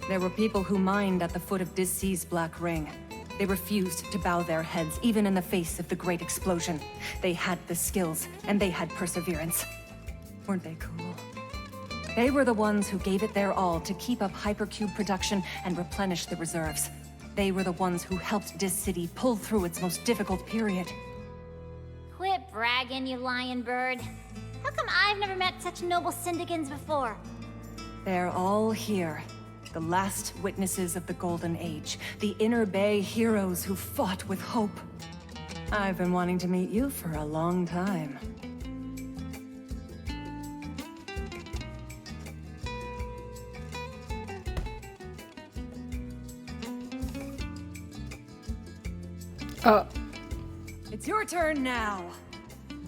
There were people who mined at the foot of Dis-C's Black Ring. They refused to bow their heads, even in the face of the Great Explosion. They had the skills, and they had perseverance. Weren't they cool? They were the ones who gave it their all to keep up hypercube production and replenish the reserves. They were the ones who helped Dis City pull through its most difficult period. Quit bragging, you lion bird. How come I've never met such noble syndicans before? They're all here. The last witnesses of the Golden Age. The Inner Bay heroes who fought with hope. I've been wanting to meet you for a long time. It's your turn now.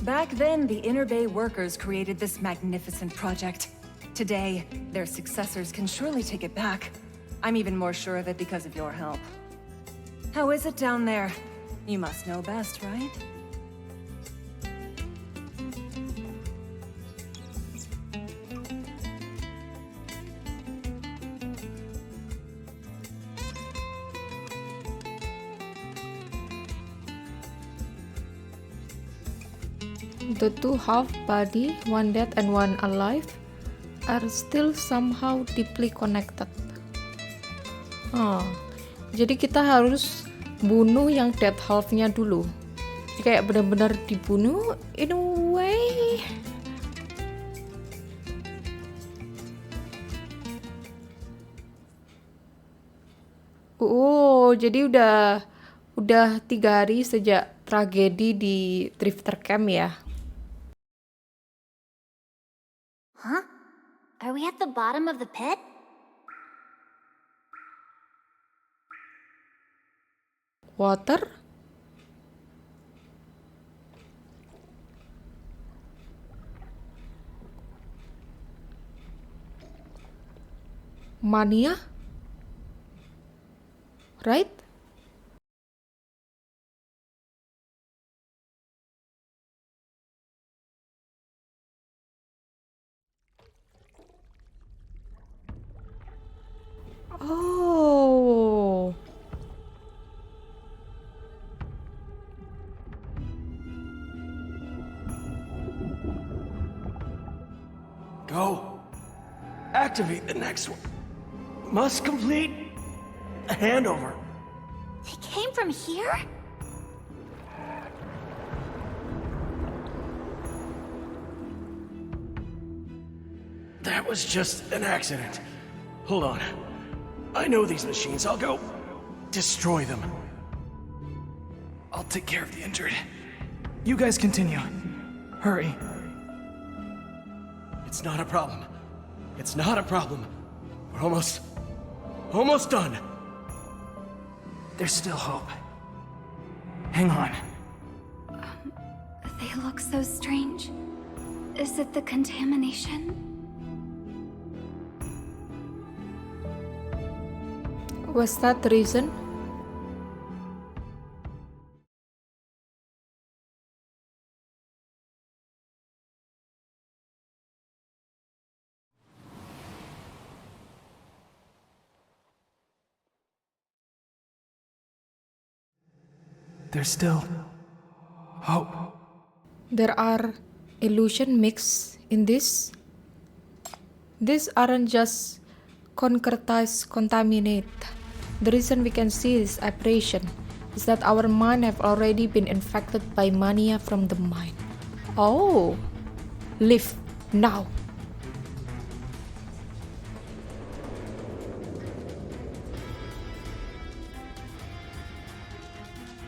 Back then, the Inner Bay workers created this magnificent project. Today, their successors can surely take it back. I'm even more sure of it because of your help. How is it down there? You must know best, right? The two half-body, one dead and one alive, are still somehow deeply connected. Jadi kita harus bunuh yang dead half-nya dulu. Kayak benar-benar dibunuh in a way. Jadi udah 3 hari sejak tragedi di Drifter Camp ya. Huh? Are we at the bottom of the pit? Water? Mania? Right? Oh. Go. Activate the next one. Must complete a handover. They came from here? That was just an accident. Hold on. I know these machines. I'll go destroy them. I'll take care of the injured. You guys continue. Hurry. It's not a problem. It's not a problem. We're almost done. There's still hope. Hang on. They look so strange. Is it the contamination? Was that the reason? There's still hope. There are illusion mixed in this. These aren't just concretized contaminate. The reason we can see this apparition is that our mind have already been infected by mania from the mind. Oh, live now.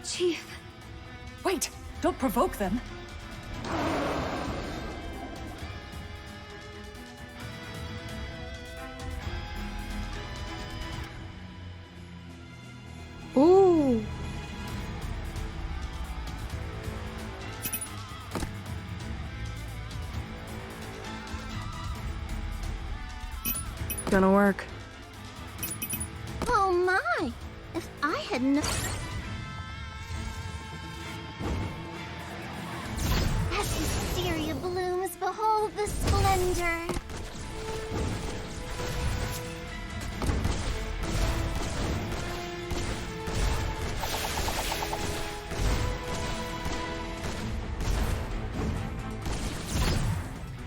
Chief. Wait, don't provoke them. Ooh. Gonna work. Oh my! If I had known. As hysteria blooms, behold the splendor.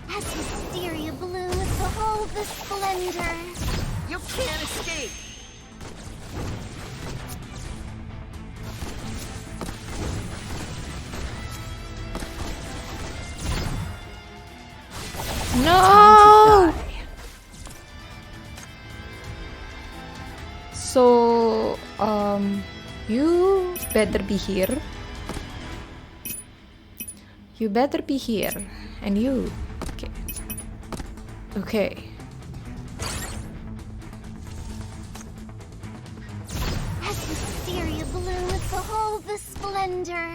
As hysteria blooms, behold the splendor. You can't escape! No! So, you better be here. You better be here. And you. Okay. Okay. As hysteria blooms, behold the splendor.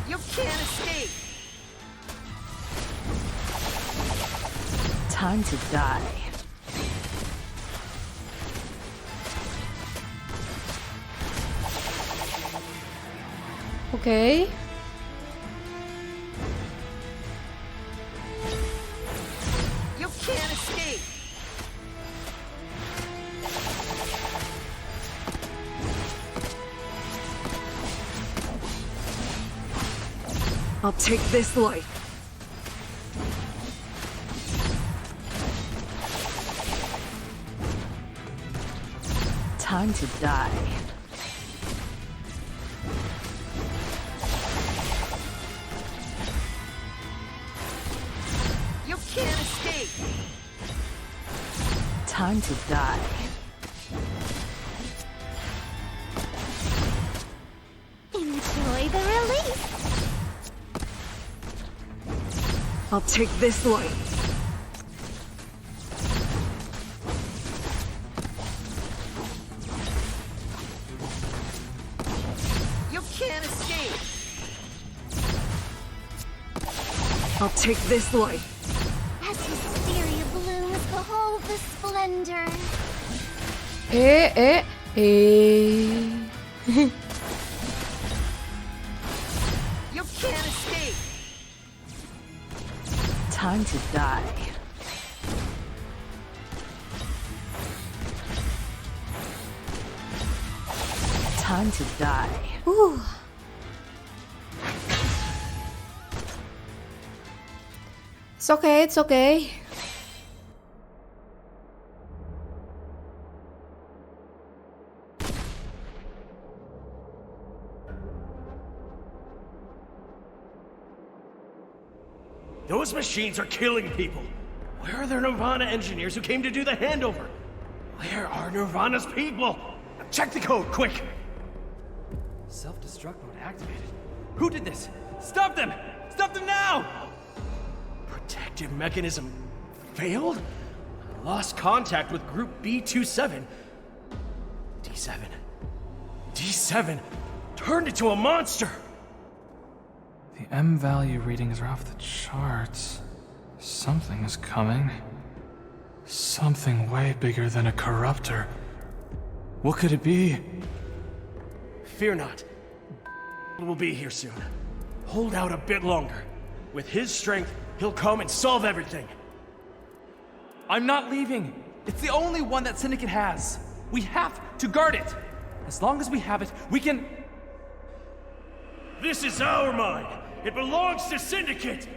You can't escape! Time to die. Okay. You can't escape! I'll take this life. Time to die. escape. Time to die. Enjoy the release. I'll take this light. You can't escape. I'll take this light. As hysteria blooms, behold the splendor. You can't escape. Time to die. Time to die. It's okay, it's okay. Those machines are killing people. Where are their Nirvana engineers who came to do the handover? Where are Nirvana's people? Check the code, quick! Self-destruct mode activated. Who did this? Stop them! Stop them now! Protective mechanism failed? Lost contact with group B27. D7 turned into a monster! The M value readings are off the charts. Something is coming. Something way bigger than a corruptor. What could it be? Fear not. Will be here soon. Hold out a bit longer. With his strength, he'll come and solve everything. I'm not leaving. It's the only one that Syndicate has. We have to guard it. As long as we have it, we can... This is our mine. It belongs to Syndicate.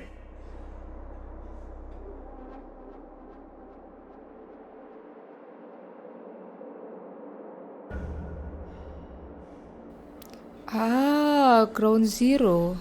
Ground Zero.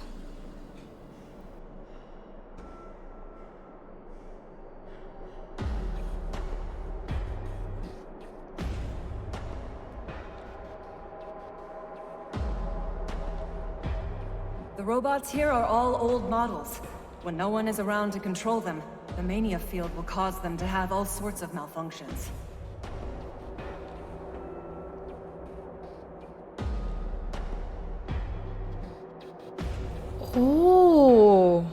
The robots here are all old models. When no one is around to control them, the Mania field will cause them to have all sorts of malfunctions. Oh.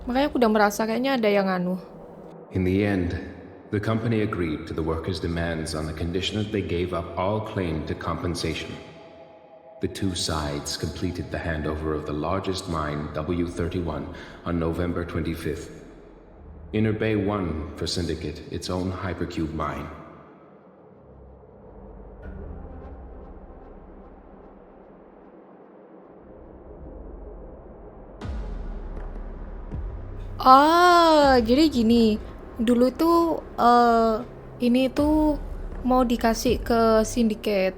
Makanya aku udah merasa kayaknya ada yang anu. In the end, the company agreed to the workers' demands on the condition that they gave up all claim to compensation. The two sides completed the handover of the largest mine, W31, on November 25th. Inner Bay won for Syndicate its own hypercube mine. Jadi gini, dulu tuh ini tuh mau dikasih ke Syndicate.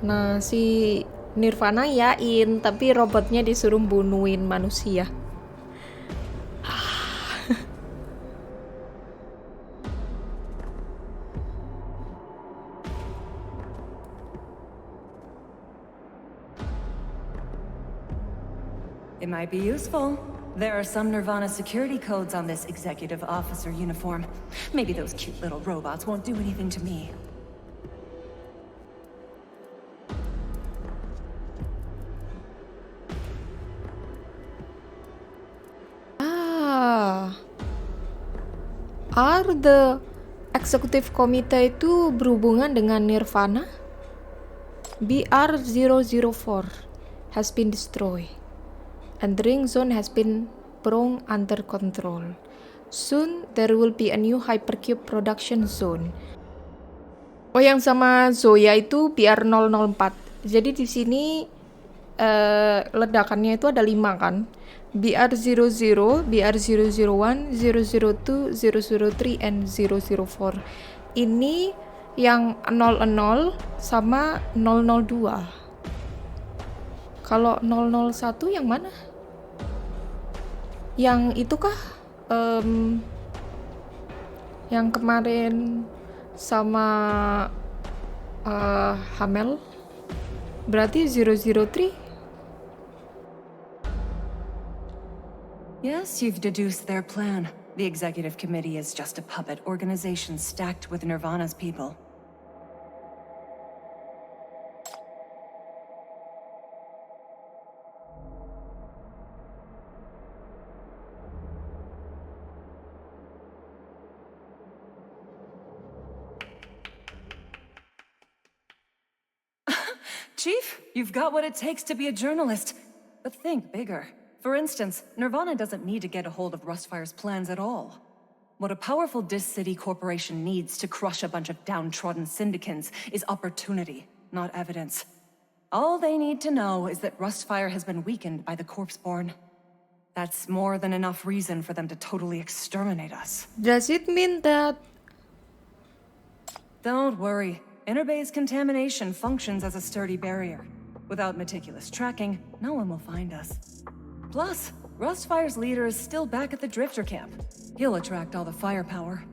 Nah, si Nirvana yain, tapi robotnya disuruh bunuhin manusia. It might be useful. There are some Nirvana security codes on this executive officer uniform. Maybe those cute little robots won't do anything to me. Are the executive committee itu berhubungan dengan Nirvana? BR004 has been destroyed. Entering zone has been brought under control. Soon there will be a new hypercube production zone. Oh, yang sama Zoya itu BR004. Jadi di sini ledakannya itu ada 5 kan? BR00, BR001, 002, 003, and 004. Ini yang 00 sama 002. Kalau 001 yang mana? Yang itu kah? Yang kemarin sama Hamel? Berarti 003? Yes, you've deduced their plan. The executive committee is just a puppet organization stacked with Nirvana's people. Chief, you've got what it takes to be a journalist. But think bigger. For instance, Nirvana doesn't need to get a hold of Rustfire's plans at all. What a powerful Dis City corporation needs to crush a bunch of downtrodden syndicants is opportunity, not evidence. All they need to know is that Rustfire has been weakened by the Corpseborn. That's more than enough reason for them to totally exterminate us. Does it mean that... Don't worry. Interbay's contamination functions as a sturdy barrier. Without meticulous tracking, no one will find us. Plus, Rustfire's leader is still back at the Drifter camp. He'll attract all the firepower.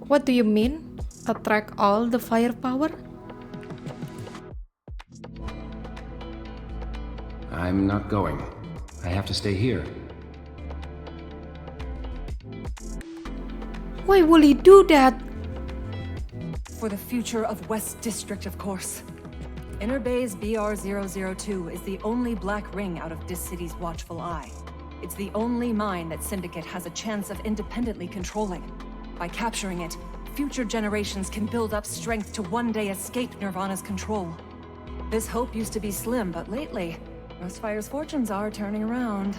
What do you mean? Attract all the firepower? I'm not going. I have to stay here. Why will he do that? For the future of West District, of course. Interbay's BR-002 is the only black ring out of Dis City's watchful eye. It's the only mine that Syndicate has a chance of independently controlling. By capturing it, future generations can build up strength to one day escape Nirvana's control. This hope used to be slim, but lately, Rustfire's fortunes are turning around.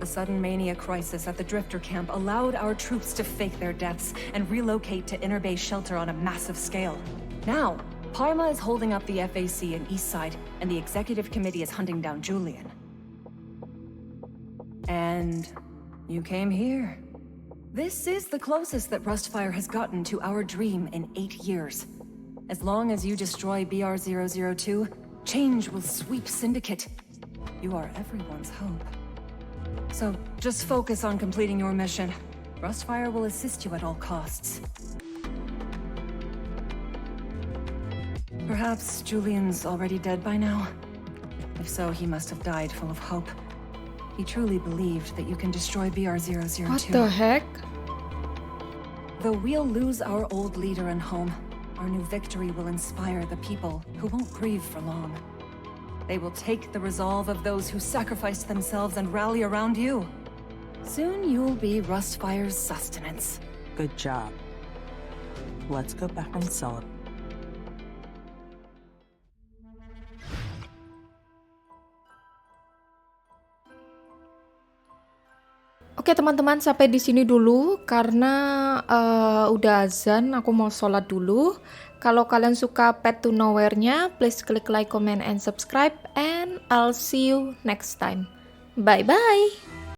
The sudden Mania crisis at the Drifter camp allowed our troops to fake their deaths and relocate to Interbay shelter on a massive scale. Now, Parma is holding up the FAC in Eastside, and the executive committee is hunting down Julian. And you came here. This is the closest that Rustfire has gotten to our dream in 8 years. As long as you destroy BR-002, change will sweep Syndicate. You are everyone's hope. So, just focus on completing your mission. Rustfire will assist you at all costs. Perhaps Julian's already dead by now? If so, he must have died full of hope. He truly believed that you can destroy BR-002. What the heck? Though we'll lose our old leader and home, our new victory will inspire the people who won't grieve for long. They will take the resolve of those who sacrificed themselves and rally around you. Soon you'll be Rustfire's sustenance. Good job. Let's go back and celebrate. Oke teman-teman, sampai di sini dulu karena udah azan. Aku mau sholat dulu. Kalau kalian suka Path to Nowhere-nya, please klik like, comment, and subscribe. And I'll see you next time. Bye-bye.